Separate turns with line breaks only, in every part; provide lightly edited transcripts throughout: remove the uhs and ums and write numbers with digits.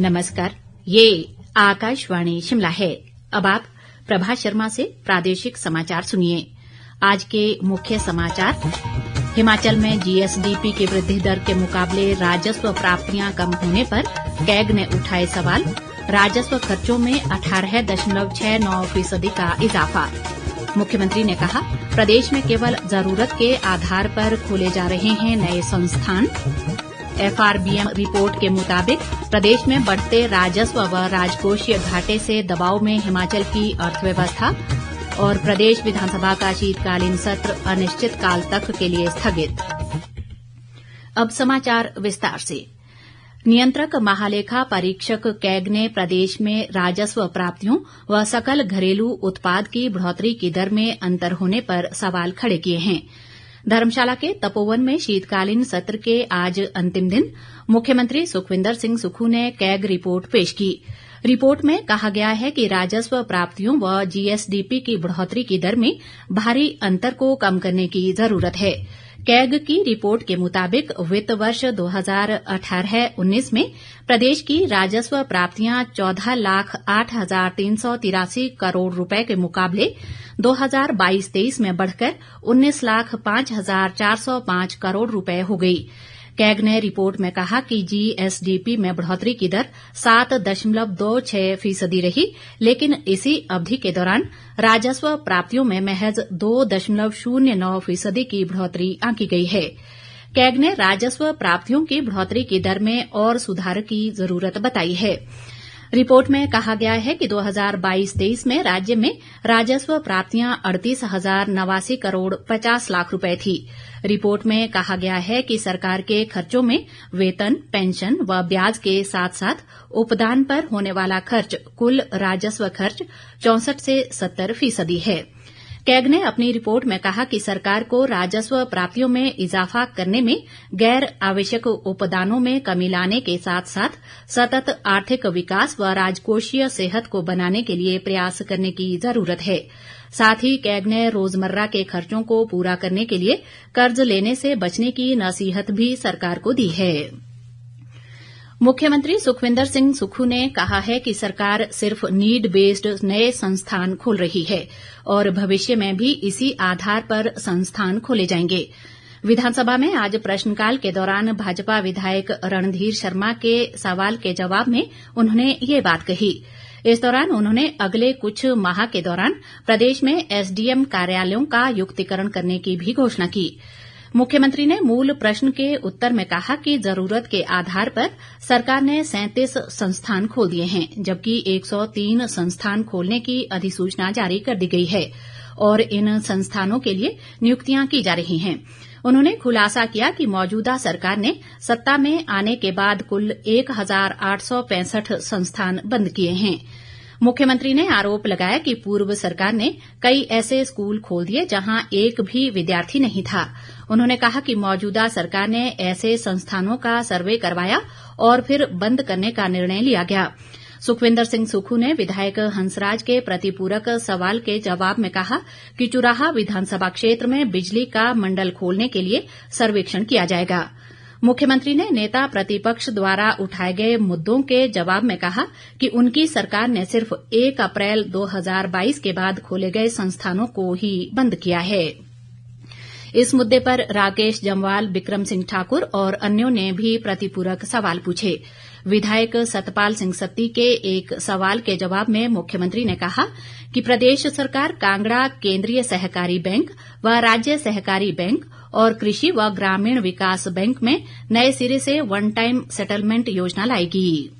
नमस्कार, ये आकाशवाणी शिमला है। अब आप प्रभा शर्मा से प्रादेशिक समाचार सुनिए। आज के मुख्य समाचार। हिमाचल में जीएसडीपी की वृद्धि दर के मुकाबले राजस्व प्राप्तियां कम होने पर कैग ने उठाए सवाल। राजस्व खर्चों में 18.69% का इजाफा। मुख्यमंत्री ने कहा, प्रदेश में केवल जरूरत के आधार पर खोले जा रहे हैं नए संस्थान। एफआरबीएम रिपोर्ट के मुताबिक प्रदेश में बढ़ते राजस्व व राजकोषीय घाटे से दबाव में हिमाचल की अर्थव्यवस्था। और प्रदेश विधानसभा का शीतकालीन सत्र अनिश्चित काल तक के लिए स्थगित। अब समाचार विस्तार से। नियंत्रक महालेखा परीक्षक कैग ने प्रदेश में राजस्व प्राप्तियों व सकल घरेलू उत्पाद की बढ़ोतरी की दर में अंतर होने पर सवाल खड़े किए हैं। धर्मशाला के तपोवन में शीतकालीन सत्र के आज अंतिम दिन मुख्यमंत्री सुखविंदर सिंह सुक्खू ने कैग रिपोर्ट पेश की। रिपोर्ट में कहा गया है कि राजस्व प्राप्तियों व जीएसडीपी की बढ़ोतरी की दर में भारी अंतर को कम करने की जरूरत है। कैग की रिपोर्ट के मुताबिक वित्त वर्ष 2018-19 में प्रदेश की राजस्व प्राप्तियां 14,08,383 करोड़ रुपए के मुकाबले 2022-23 में बढ़कर 19,05,405 करोड़ रुपए हो गई। कैग ने रिपोर्ट में कहा कि जीएसडीपी में बढ़ोतरी की दर 7.26% रही, लेकिन इसी अवधि के दौरान राजस्व प्राप्तियों में महज 2.09% की बढ़ोतरी आंकी गई है। कैग ने राजस्व प्राप्तियों की बढ़ोतरी की दर में और सुधार की जरूरत बताई है। रिपोर्ट में कहा गया है कि 2022-23 में राज्य में राजस्व प्राप्तियां 38,089 करोड़ 50 लाख रुपए थी। रिपोर्ट में कहा गया है कि सरकार के खर्चों में वेतन, पेंशन व ब्याज के साथ साथ उपदान पर होने वाला खर्च कुल राजस्व खर्च 64 से 70% है। कैग ने अपनी रिपोर्ट में कहा कि सरकार को राजस्व प्राप्तियों में इजाफा करने में गैर आवश्यक उपदानों में कमी लाने के साथ साथ सतत आर्थिक विकास व राजकोषीय सेहत को बनाने के लिए प्रयास करने की जरूरत है। साथ ही कैग ने रोजमर्रा के खर्चों को पूरा करने के लिए कर्ज लेने से बचने की नसीहत भी सरकार को दी है। मुख्यमंत्री सुखविंदर सिंह सुक्खू ने कहा है कि सरकार सिर्फ नीड बेस्ड नए संस्थान खोल रही है और भविष्य में भी इसी आधार पर संस्थान खोले जाएंगे। विधानसभा में आज प्रश्नकाल के दौरान भाजपा विधायक रणधीर शर्मा के सवाल के जवाब में उन्होंने ये बात कही। इस दौरान उन्होंने अगले कुछ माह के दौरान प्रदेश में एसडीएम कार्यालयों का युक्तिकरण करने की भी घोषणा की। मुख्यमंत्री ने मूल प्रश्न के उत्तर में कहा कि जरूरत के आधार पर सरकार ने 37 संस्थान खोल दिए हैं, जबकि 103 संस्थान खोलने की अधिसूचना जारी कर दी गई है और इन संस्थानों के लिए नियुक्तियां की जा रही हैं। उन्होंने खुलासा किया कि मौजूदा सरकार ने सत्ता में आने के बाद कुल 1,865 संस्थान बंद किए हैं। मुख्यमंत्री ने आरोप लगाया कि पूर्व सरकार ने कई ऐसे स्कूल खोल दिए जहां एक भी विद्यार्थी नहीं था। उन्होंने कहा कि मौजूदा सरकार ने ऐसे संस्थानों का सर्वे करवाया और फिर बंद करने का निर्णय लिया गया। सुखविंदर सिंह सुक्खू ने विधायक हंसराज के प्रतिपूरक सवाल के जवाब में कहा कि चुराहा विधानसभा क्षेत्र में बिजली का मंडल खोलने के लिए सर्वेक्षण किया जाएगा। मुख्यमंत्री ने नेता प्रतिपक्ष द्वारा उठाए गए मुद्दों के जवाब में कहा कि उनकी सरकार ने सिर्फ 1 अप्रैल 2022 के बाद खोले गए संस्थानों को ही बंद किया है। इस मुद्दे पर राकेश जम्वाल, बिक्रम सिंह ठाकुर और अन्यों ने भी प्रतिपूरक सवाल पूछे। विधायक सतपाल सिंह सत्ती के एक सवाल के जवाब में मुख्यमंत्री ने कहा कि प्रदेश सरकार कांगड़ा केंद्रीय सहकारी बैंक व राज्य सहकारी बैंक और कृषि व ग्रामीण विकास बैंक में नए सिरे से वन टाइम सेटलमेंट योजना लाएगी।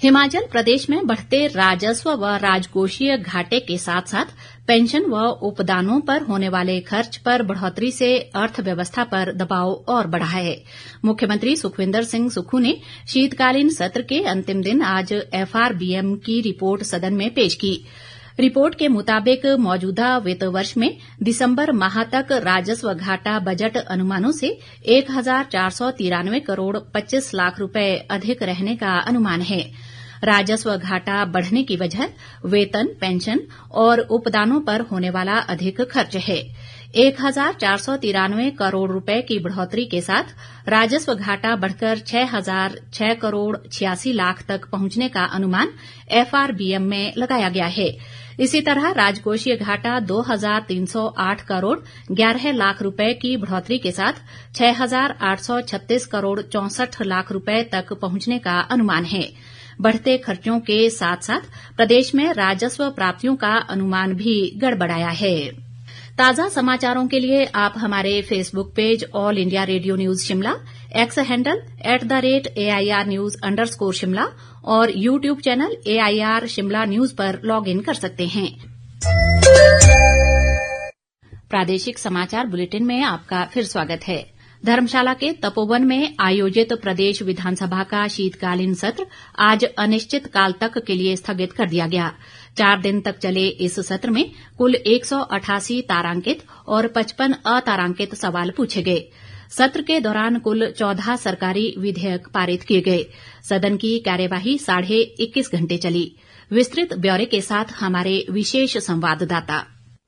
हिमाचल प्रदेश में बढ़ते राजस्व व राजकोषीय घाटे के साथ साथ पेंशन व उपदानों पर होने वाले खर्च पर बढ़ोतरी से अर्थव्यवस्था पर दबाव और बढ़ा है। मुख्यमंत्री सुखविंदर सिंह सुक्खू ने शीतकालीन सत्र के अंतिम दिन आज एफआरबीएम की रिपोर्ट सदन में पेश की। रिपोर्ट के मुताबिक मौजूदा वित्त वर्ष में दिसंबर माह तक राजस्व घाटा बजट अनुमानों से 1,493 करोड़ 25 लाख रुपए अधिक रहने का अनुमान है। राजस्व घाटा बढ़ने की वजह वेतन, पेंशन और उपदानों पर होने वाला अधिक खर्च है। 1,493 करोड़ रुपए की बढ़ोतरी के साथ राजस्व घाटा बढ़कर 6,006 करोड़ 86 लाख तक पहुंचने का अनुमान एफआरबीएम में लगाया गया है। इसी तरह राजकोषीय घाटा 2,308 करोड़ 11 लाख रुपए की बढ़ोतरी के साथ 6,836 करोड़ 64 लाख रुपए तक पहुंचने का अनुमान है। बढ़ते खर्चों के साथ साथ प्रदेश में राजस्व प्राप्तियों का अनुमान भी गड़बड़ाया है। ताजा समाचारों के लिए आप हमारे Facebook page All India Radio News Shimla, X handle @AIR News_ Shimla और YouTube channel AIR Shimla News पर लॉग इन कर सकते हैं। प्रादेशिक समाचार बुलेटिन में आपका फिर स्वागत है। धर्मशाला के तपोवन में आयोजित प्रदेश विधानसभा का शीतकालीन सत्र आज अनिश्चित काल तक के लिए स्थगित कर दिया गया। 4 दिन तक चले इस सत्र में कुल 188 तारांकित और 55 अतारांकित सवाल पूछे गए। सत्र के दौरान कुल 14 सरकारी विधेयक पारित किए गए। सदन की कार्यवाही 21.5 घंटे चली। विस्तृत ब्यौरे के साथ हमारे विशेष संवाददाता।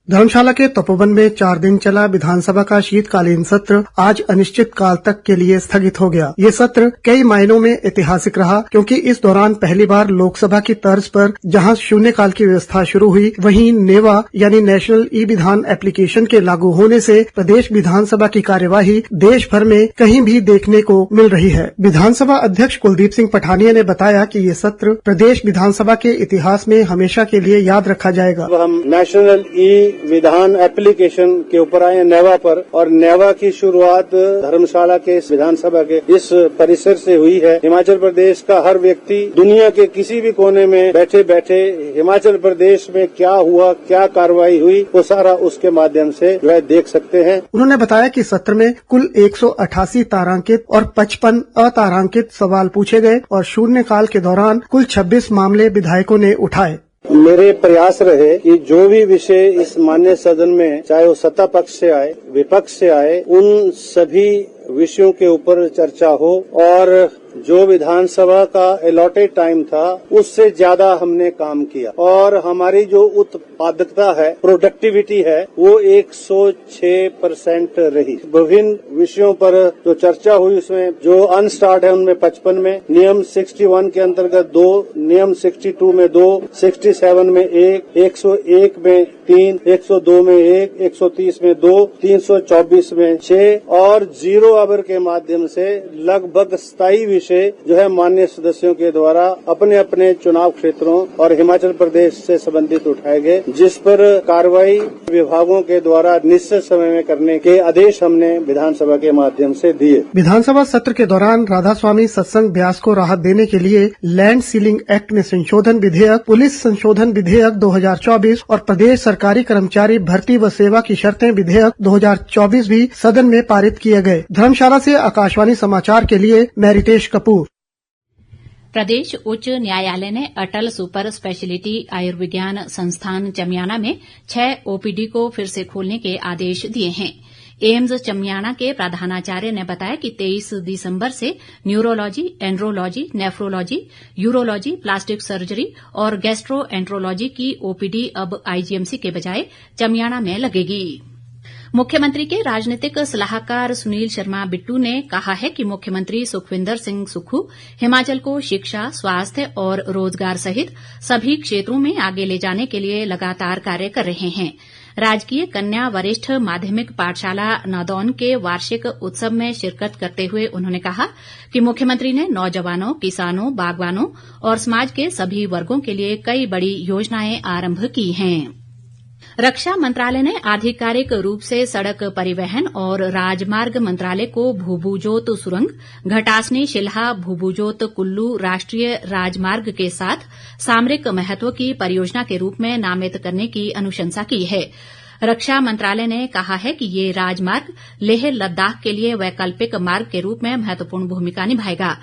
धर्मशाला के तपोवन में 4 दिन चला विधानसभा का शीतकालीन सत्र आज अनिश्चित काल तक के लिए स्थगित हो गया। ये सत्र कई मायनों में ऐतिहासिक रहा, क्योंकि इस दौरान पहली बार लोकसभा की तर्ज पर जहां शून्यकाल की व्यवस्था शुरू हुई, वहीं नेवा यानी नेशनल ई विधान एप्लीकेशन के लागू होने से प्रदेश विधानसभा की कार्यवाही देश भर में कहीं भी देखने को मिल रही है। विधानसभा अध्यक्ष कुलदीप सिंह पठानिया ने बताया कि ये सत्र प्रदेश विधानसभा के इतिहास में हमेशा के लिए याद रखा जाएगा।
हम नेशनल ई विधान एप्लीकेशन के ऊपर आए नेवा पर, और नेवा की शुरुआत धर्मशाला के विधानसभा के इस परिसर से हुई है। हिमाचल प्रदेश का हर व्यक्ति दुनिया के किसी भी कोने में बैठे बैठे हिमाचल प्रदेश में क्या हुआ, क्या कार्रवाई हुई, वो सारा उसके माध्यम से जो है देख सकते हैं।
उन्होंने बताया कि सत्र में कुल 188 तारांकित और 55 अतारांकित सवाल पूछे गए और शून्यकाल के दौरान कुल 26 मामले विधायकों ने उठाए।
मेरे प्रयास रहे कि जो भी विषय इस मान्य सदन में, चाहे वो सत्ता पक्ष से आए, विपक्ष से आए, उन सभी विषयों के ऊपर चर्चा हो और जो विधानसभा का अलॉटेड टाइम था उससे ज्यादा हमने काम किया और हमारी जो उत्पादकता है, प्रोडक्टिविटी है, वो 106% रही। विभिन्न विषयों पर जो चर्चा हुई उसमें जो अनस्टार्ट है उनमें 55 में, नियम 61 के अंतर्गत 2, नियम 62 में 2, 67 में 1, 101 में 3, 102 में 1, 130 में 2, 324 में 6 और 0 आवर के माध्यम से लगभग 27 विषय जो है माननीय सदस्यों के द्वारा अपने अपने चुनाव क्षेत्रों और हिमाचल प्रदेश से संबंधित उठाए गए, जिस पर कार्रवाई विभागों के द्वारा निश्चित समय में करने के आदेश हमने विधानसभा के माध्यम से दिए।
विधानसभा सत्र के दौरान राधा स्वामी सत्संग ब्यास को राहत देने के लिए लैंड सीलिंग एक्ट में संशोधन विधेयक, पुलिस संशोधन विधेयक 2024 और प्रदेश सरकारी कर्मचारी भर्ती व सेवा की शर्तें विधेयक 2024 भी सदन में पारित किए गए। धर्मशाला से आकाशवाणी समाचार के लिए मैं रितेश कपूर।
प्रदेश उच्च न्यायालय ने अटल सुपर स्पेशलिटी आयुर्विज्ञान संस्थान चमियाना में 6 ओपीडी को फिर से खोलने के आदेश दिए हैं। एम्स चमियाना के प्रधानाचार्य ने बताया कि 23 दिसंबर से neurology, andrology, nephrology, urology, plastic surgery और गैस्ट्रो एंट्रोलॉजी की ओपीडी अब आईजीएमसी के बजाय चमियाना में लगेगी। मुख्यमंत्री के राजनीतिक सलाहकार सुनील शर्मा बिट्टू ने कहा है कि मुख्यमंत्री सुखविंदर सिंह सुक्खू हिमाचल को शिक्षा, स्वास्थ्य और रोजगार सहित सभी क्षेत्रों में आगे ले जाने के लिए लगातार कार्य कर रहे हैं। राजकीय कन्या वरिष्ठ माध्यमिक पाठशाला नादौन के वार्षिक उत्सव में शिरकत करते हुए उन्होंने कहा कि मुख्यमंत्री ने नौजवानों, किसानों, बागवानों और समाज के सभी वर्गों के लिए कई बड़ी योजनाएं आरंभ की हैं। रक्षा मंत्रालय ने आधिकारिक रूप से सड़क परिवहन और राजमार्ग मंत्रालय को भूभुजोत सुरंग, घटासनी शिल्हा भूभुजोत कुल्लू राष्ट्रीय राजमार्ग के साथ सामरिक महत्व की परियोजना के रूप में नामित करने की अनुशंसा की है। रक्षा मंत्रालय ने कहा है कि ये राजमार्ग लेह लद्दाख के लिए वैकल्पिक मार्ग के रूप में महत्वपूर्ण भूमिका निभाएगा।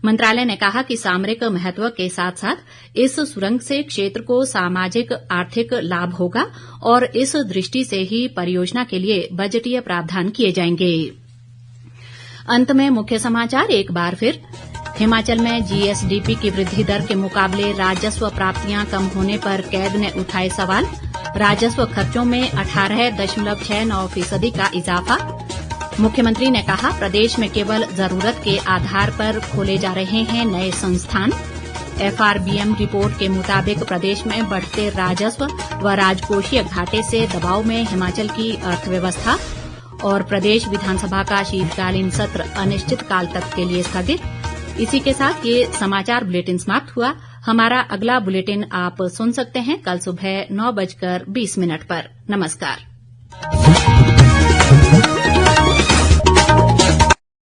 मंत्रालय ने कहा कि सामरिक महत्व के साथ साथ इस सुरंग से क्षेत्र को सामाजिक आर्थिक लाभ होगा और इस दृष्टि से ही परियोजना के लिए बजटीय प्रावधान किए जाएंगे। अंत में मुख्य समाचार एक बार फिर। हिमाचल में जीएसडीपी की वृद्धि दर के मुकाबले राजस्व प्राप्तियां कम होने पर कैग ने उठाए सवाल। राजस्व खर्चों में 18.69% का इजाफा। मुख्यमंत्री ने कहा प्रदेश में केवल जरूरत के आधार पर खोले जा रहे हैं नए संस्थान। एफआरबीएम रिपोर्ट के मुताबिक प्रदेश में बढ़ते राजस्व व राजकोषीय घाटे से दबाव में हिमाचल की अर्थव्यवस्था। और प्रदेश विधानसभा का शीतकालीन सत्र अनिश्चितकाल तक के लिए स्थगित। इसी के साथ ये समाचार बुलेटिन समाप्त हुआ। हमारा अगला बुलेटिन आप सुन सकते हैं कल सुबह 9:20 पर। नमस्कार।